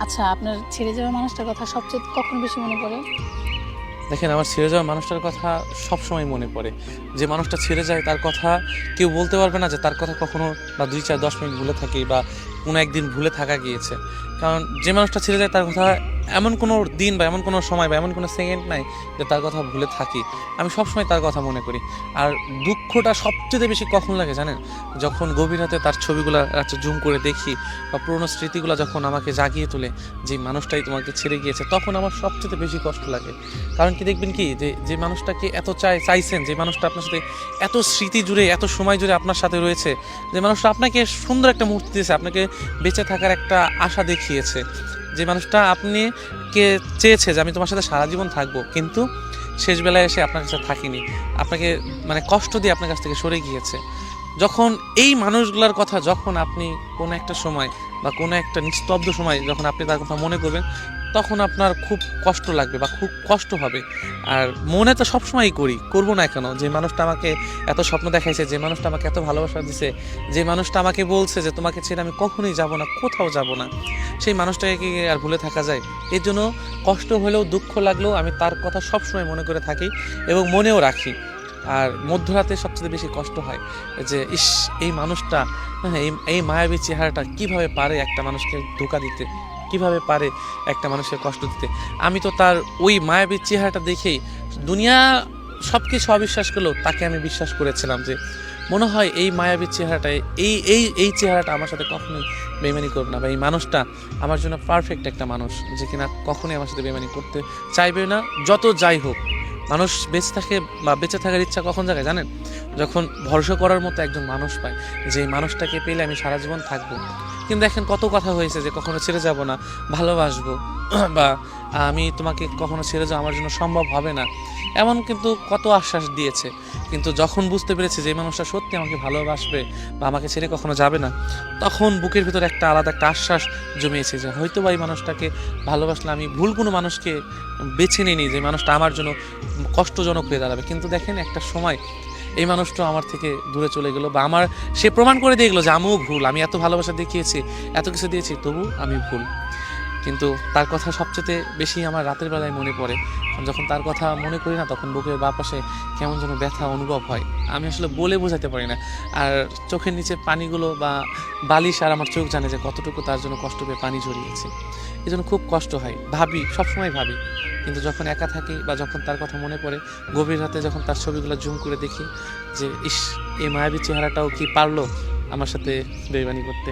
আচ্ছা, আপনার ছেড়ে যাওয়া মানুষটার কথা সবচেয়ে কখন বেশি মনে পড়ে? দেখেন, আমার ছেড়ে যাওয়া মানুষটার কথা সবসময় মনে পড়ে। যে মানুষটা ছেড়ে যায় তার কথা কেউ বলতে পারবে না যে তার কথা কখনো বা ২, ৪, ১০ মিনিট ভুলে থাকি বা কোনো একদিন ভুলে থাকা গিয়েছে। কারণ যে মানুষটা ছেড়ে যায় তার কথা এমন কোনো দিন বা এমন কোনো সময় বা এমন কোনো সেকেন্ড নাই যে তার কথা ভুলে থাকি। আমি সবসময় তার কথা মনে করি। আর দুঃখটা সবচেয়ে বেশি কখন লাগে জানেন? যখন গভীর রাতে তার ছবিগুলা জুম করে দেখি বা পুরোনো স্মৃতিগুলা যখন আমাকে জাগিয়ে তোলে যে মানুষটাই তোমাকে ছেড়ে গিয়েছে, তখন আমার সবচেয়ে বেশি কষ্ট লাগে। কারণ কি দেখবেন কি যে মানুষটাকে এত চাইছেন, যে মানুষটা আপনার সাথে এত স্মৃতি জুড়ে এত সময় জুড়ে আপনার সাথে রয়েছে, যে মানুষটা আপনাকে সুন্দর একটা মুহূর্ত দিয়েছে, আপনাকে বেঁচে থাকার একটা আশা দেখিয়েছে, যে মানুষটা আপনি কে চেয়েছে যে আমি তোমার সাথে সারা জীবন থাকবো, কিন্তু শেষ বেলায় এসে আপনার কাছে থাকিনি, আপনাকে মানে কষ্ট দিয়ে আপনার কাছ থেকে সরে গিয়েছে। যখন এই মানুষগুলোর কথা যখন আপনি কোনো একটা সময় বা কোনো একটা নিস্তব্ধ সময় যখন আপনি তার কথা মনে করবেন, তখন আপনার খুব কষ্ট লাগবে বা খুব কষ্ট হবে। আর মনে তো সবসময়ই করবো না কেন? যে মানুষটা আমাকে এত স্বপ্ন দেখাইছে, যে মানুষটা আমাকে এত ভালোবাসা দিছে, যে মানুষটা আমাকে বলছে যে তোমাকে ছেড়ে আমি কখনোই যাব না, কোথাও যাব না, সেই মানুষটাকে কি আর ভুলে থাকা যায়? এর জন্য কষ্ট হলেও দুঃখ লাগলেও আমি তার কথা সবসময় মনে করে থাকি এবং মনেও রাখি। আর মধ্যরাতে সবচেয়ে বেশি কষ্ট হয় যে ইস, এই মানুষটা, হ্যাঁ, এই মায়াবী চেহারাটা কিভাবে পারে একটা মানুষকে ধোঁকা দিতে, কিভাবে পারে একটা মানুষকে কষ্ট দিতে। আমি তো তার ওই মায়াবী চেহারাটা দেখেই দুনিয়া সব কিছু অবিশ্বাস করলেও তাকে আমি বিশ্বাস করেছিলাম যে মনে হয় এই মায়াবী চেহারাটায় এই চেহারাটা আমার সাথে কখনোই বেইমানি করবে না, বা এই মানুষটা আমার জন্য পারফেক্ট একটা মানুষ, যে কিনা কখনোই আমার সাথে বেইমানি করতে চাইবে না, যত যাই হোক। মানুষ বেঁচে থাকে বা বেঁচে থাকার ইচ্ছা কখন জাগে জানেন? যখন ভরসা করার মতো একজন মানুষ পায়, যে এই মানুষটাকে পেলে আমি সারা জীবন থাকবো। কিন্তু দেখেন, কত কথা হয়েছে যে কখনো ছেড়ে যাব না, ভালোবাসবো, বা আমি তোমাকে কখনো ছেড়ে যাওয়া আমার জন্য সম্ভব হবে না, এমন কিন্তু কত আশ্বাস দিয়েছে। কিন্তু যখন বুঝতে পেরেছে যে এই মানুষটা সত্যি আমাকে ভালোবাসবে বা আমাকে ছেড়ে কখনো যাবে না, তখন বুকের ভিতরে একটা আলাদা একটা আশ্বাস জমিয়েছে যে হয়তো বা এই মানুষটাকে ভালোবাসলে আমি ভুল কোনো মানুষকে বেছে নিইনি, যে মানুষটা আমার জন্য কষ্টজনক হয়ে দাঁড়াবে। কিন্তু দেখেন, একটা সময় এই মানুষটা আমার থেকে দূরে চলে গেলো, বা সে প্রমাণ করে দিয়ে গেলো যে আমিও ভুল, আমি এত ভালোবাসা দেখিয়েছি, এত কিছু দিয়েছি, তবু আমি ভুল। কিন্তু তার কথা সবচেয়ে বেশি আমার রাতের বেলায় মনে পড়ে। যখন তার কথা মনে করি না, তখন বুকের বাঁ পাশে কেমন যেন ব্যথা অনুভব হয়, আমি আসলে বলে বোঝাতে পারি না। আর চোখের নিচে পানিগুলো বা বালিশ আর আমার চোখ জানে যে কতটুকু তার জন্য কষ্ট পেয়ে পানি ঝরিয়েছে। এই জন্য খুব কষ্ট হয়, ভাবি, সবসময় ভাবি। কিন্তু যখন একা থাকি বা যখন তার কথা মনে পড়ে, গভীর রাতে যখন তার ছবিগুলো জুম করে দেখি, যে ইস, এই মায়াবী চেহারাটাও কি পারলো আমার সাথে বেইমানি করতে।